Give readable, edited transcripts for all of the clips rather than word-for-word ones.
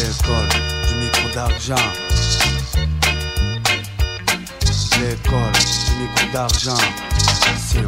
L'école du micro d'argent. L'école du micro d'argent. C'est où?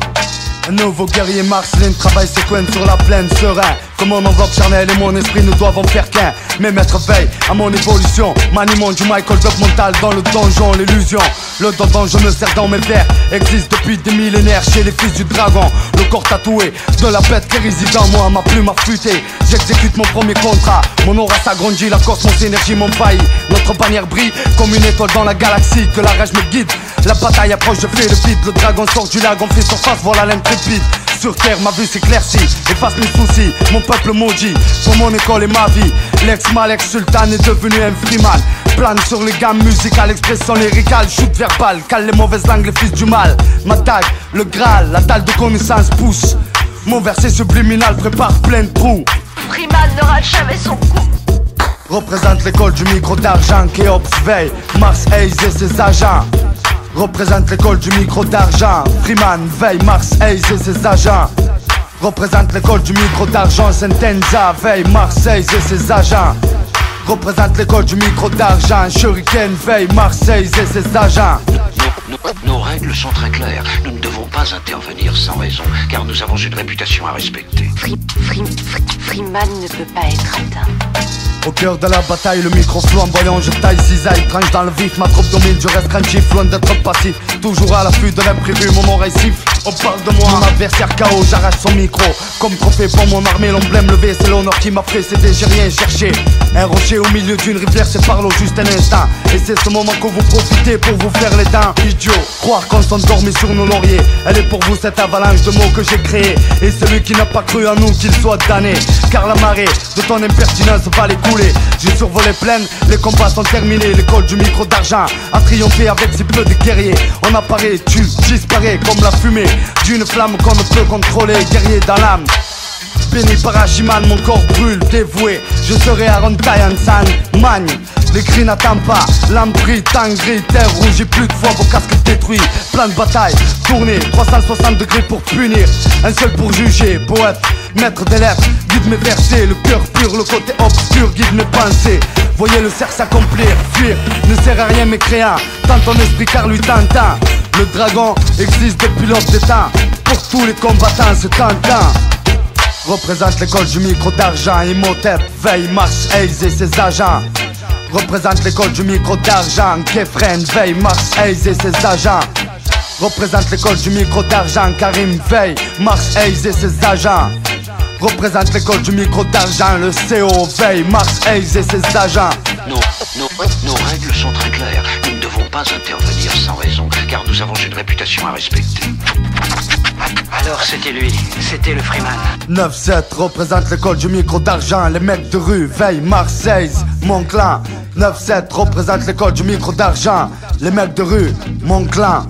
Un nouveau guerrier Marceline travaille ses coins sur la plaine serein. Comme mon enveloppe charnelle et mon esprit ne doivent en faire qu'un. Mes maîtres veillent à mon évolution. Maniement du Michael Buck mental dans le donjon, l'illusion. Le don dont je me sers dans mes vers existe depuis des millénaires chez les fils du dragon. Le corps tatoué de la bête qui réside en moi, ma plume affûtée. J'exécute mon premier contrat. Mon aura s'agrandit, la cosmos énergie m'envahit. Notre bannière brille comme une étoile dans la galaxie. Que la rage me guide. La bataille approche, je fais le vide. Le dragon sort du lac, on fait surface, voilà l'intrépide. Sur terre, ma vue s'éclaircit, efface mes soucis, mon peuple maudit, pour mon école et ma vie. L'ex-Malek Sultan est devenu un freeman. Plane sur les gammes musicales, expression lyricale, shoot verbal, cale les mauvaises langues, les fils du mal. Ma tag, le Graal, la dalle de connaissance pousse. Mon verset subliminal prépare plein de trous. Freeman ne rate jamais son coup. Représente l'école du micro d'argent, Kéops veille, Mars Hayes et ses agents. Représente l'école du micro d'argent, Freeman veille, Mars Hayes et ses agents. Représente l'école du micro d'argent, Sentenza veille, Mars Hayes et ses agents. Représente l'école du micro d'argent, Shuriken veille, Mars Hayes et ses agents. Nos règles sont très claires. Nous ne devons pas intervenir sans raison, car nous avons une réputation à respecter. Freeman ne peut pas être atteint. Au cœur de la bataille, le micro flamboyant, je taille cisaille, tranche dans le vif, ma troupe domine, je reste craintif, loin d'être passif. Toujours à l'affût de l'imprévu, mon oreille siffle. On parle de moi, mon adversaire KO, j'arrache son micro. Comme trophée pour mon armée, l'emblème levé, c'est l'honneur qui m'a précédé, j'ai rien cherché. Un rocher au milieu d'une rivière sépare l'eau juste un instant. Et c'est ce moment que vous profitez pour vous faire les dents. Idiot, croire qu'on s'endormit sur nos lauriers. Elle est pour vous cette avalanche de mots que j'ai créé. Et celui qui n'a pas cru en nous, qu'il soit damné. Car la marée de ton impertinence va l'écouler. J'ai survolé pleine, les combats sont terminés. L'école du micro d'argent a triomphé avec si peu de guerriers. On apparaît, tu disparais comme la fumée d'une flamme qu'on ne peut contrôler. Guerrier dans l'âme, béni par Hachiman, mon corps brûle, dévoué. Je serai Aaron Tayansan, magne. Les cris n'attendent pas, l'âme brille, temps gris, terre rouge et plus de fois vos casques détruits. Plan de bataille, tourné, 360 degrés pour punir. Un seul pour juger, poète, maître des lettres, guide mes versets. Le cœur pur, le côté obscur guide mes pensées. Voyez le cercle s'accomplir, fuir ne sert à rien mécréant. Tant ton esprit car lui t'entend. Le dragon existe depuis l'aube des temps. Pour tous les combattants c'est tentant. Représente l'école du micro d'argent, Imhotep veille, Mars Hayes et ses agents. Représente l'école du micro d'argent, Kefren veille, Mars Hayes et ses agents. Représente l'école du micro d'argent, Karim veille, Mars Hayes et ses agents. Représente l'école du micro d'argent, le CO veille, Mars Hayes et ses agents. Nos règles sont très claires. Nous ne devons pas intervenir sans raison, car nous avons une réputation à respecter. Alors c'était lui, c'était le Freeman. 9-7 représente l'école du micro d'argent, les mecs de rue veillent, Marseille, mon clan. 9-7 représente l'école du micro d'argent, les mecs de rue, mon clan.